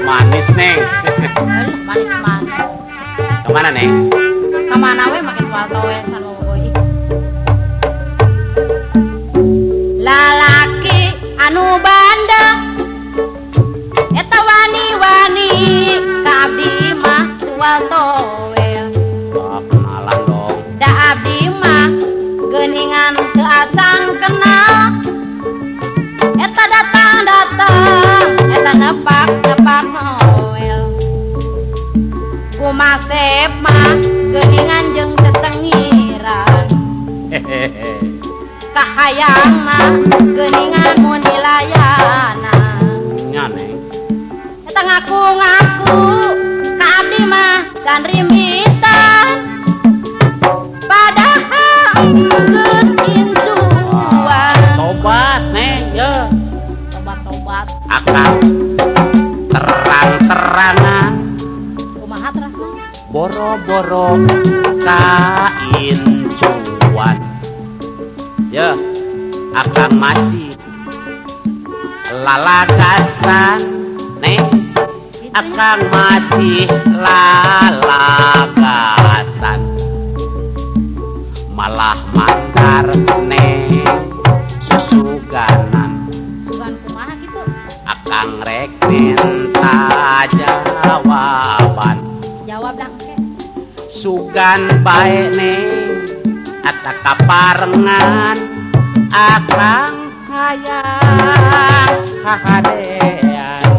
Manis, Neng. Manis-manis. Kemana, Neng? Kemana we makin kuatoen san bobogoy. Lalaki anu bandel eta wani-wani ka abdi mah tual toel. Wah, kenalan dong. Da abdi mah geuningan teu acan kenal. Eta datang-datang eta nepak-nepak noel. Kumasep mah geuningan jeung cecengiran. Hehehe. Kahayangna geuningan mun dilayana. Nya, Neng. Eta ngaku-ngaku ka abdi mah can rimbitan. Padahal geus incuan. Tobat, Neng, ya. Tobat-tobat. Akang terang-terangan Kumaha terasna? boro-boro kain cuan. Ya, akang masih lalagasan, Neng. Akang masih lalagasan. Malah mandar, Neng, susuganan. Sugan kumaha gitu? Akang rek minta jawaban. Jawab dah engke. Sugan bae, Neng, eta kaparengan akang hayang hahadean.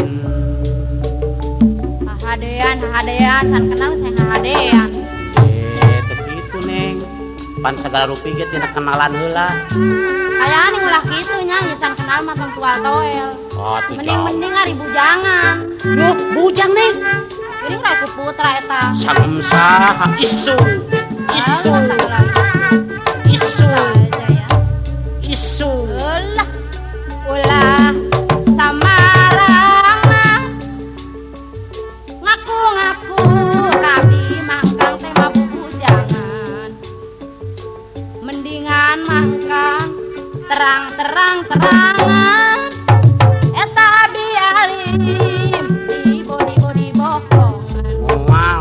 Hahadean san kenal saya hahadean. Teu kitu, Neng. Pan sagala rupi ge tina kenalan heula. Kayaan yang ulah kitu nya nya can kenal mah tong tual toel. Oh, tu Mending ari bujangan. Loh, bujang, Neng. Ini udah ku putra eta. Sagem saha isu. Isu. Isu. Saja ya. Isu. Ulah samarangan. Ngaku-ngaku kabdi mangkang teh mah bujangan. Mendingan mangkang terang-terangan. Eta abdi alim di bodi bohongan. Wow.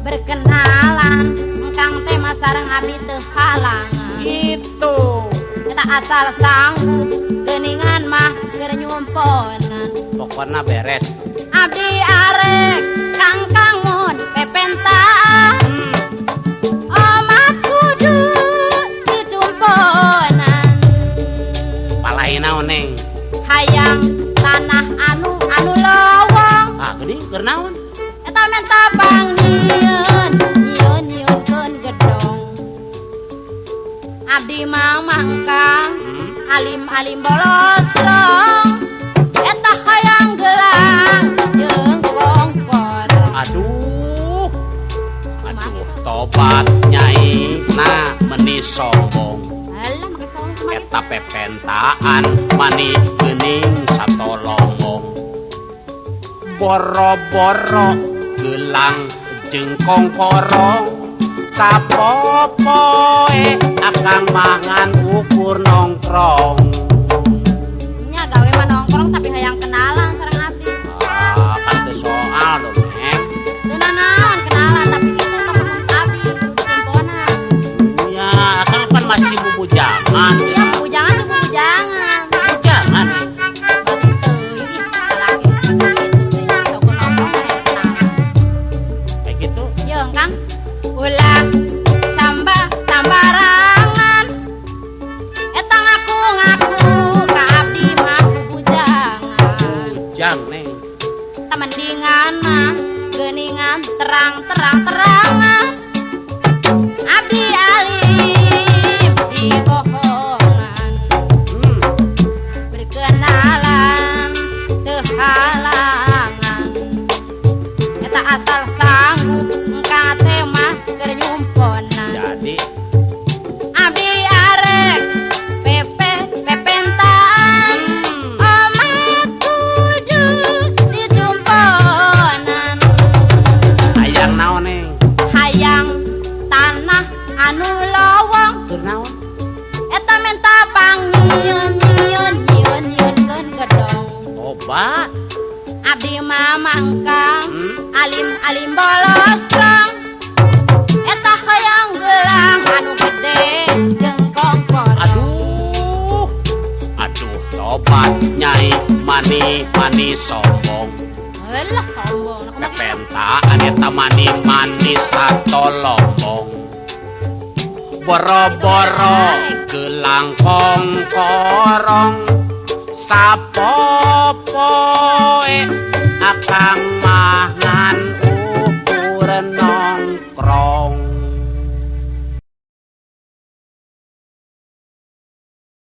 Berkenalan engkang teh mah sareng abdi teu halangan. Gitu. Eta asal sanggup geuningan mah keur nyumponan. Pokoknya beres. Abdi arek kangkang mun pepentaan. Omat kudu dicumponan. Palahin naon, Neng? Hayang tanah anu lowong. Ah, geuning keur naon? Eta men tabang nyieun gedong. Abdi mah mangkang alim-alim bolos dong. Eta hayang gelang jeung kongkorong. Aduh. Tobat Nyai na meni sombong. Alah make sombong kumaha gitu. Eta pepentaan mani geuning satolongong. Boro-boro gelang jeung kongkorong. Sapopoe akang mangan ukur nongkrong. Nya gawe mah nongkrong tapi hayang kenalan sareng abdi. Ah, kan teu soal dong, Neng. Teu naon kenalan tapi kitu teh mun abdi kumponan. Ya, akang kan masih bubujangan. Iya bujangan tuh bujangan. Bujangan, Neng. Bagi teuing ih lalaki kitu teh sok nongkrong hayang kenalan. Kayak gitu. Jeung Kang ulah sambarangan. Eta ngaku-ngaku ka abdi mah bujangan. Bujang, Neng. Mendingan mah geuningan terang-terangan. Abdi alim di bohongan. Berkenalan teu halangan. Eta asal sanggup engka teh mah keur nyumponan. Jadi Abdi arek pepentaan. Omat kudu dicumponan. hayang naon, Neng? Hayang obat nyai mani sombong Alah sombong. Aku mah kepentaan eta mani satolombong boro-boro gelang kongkorong sapopoe akang mangan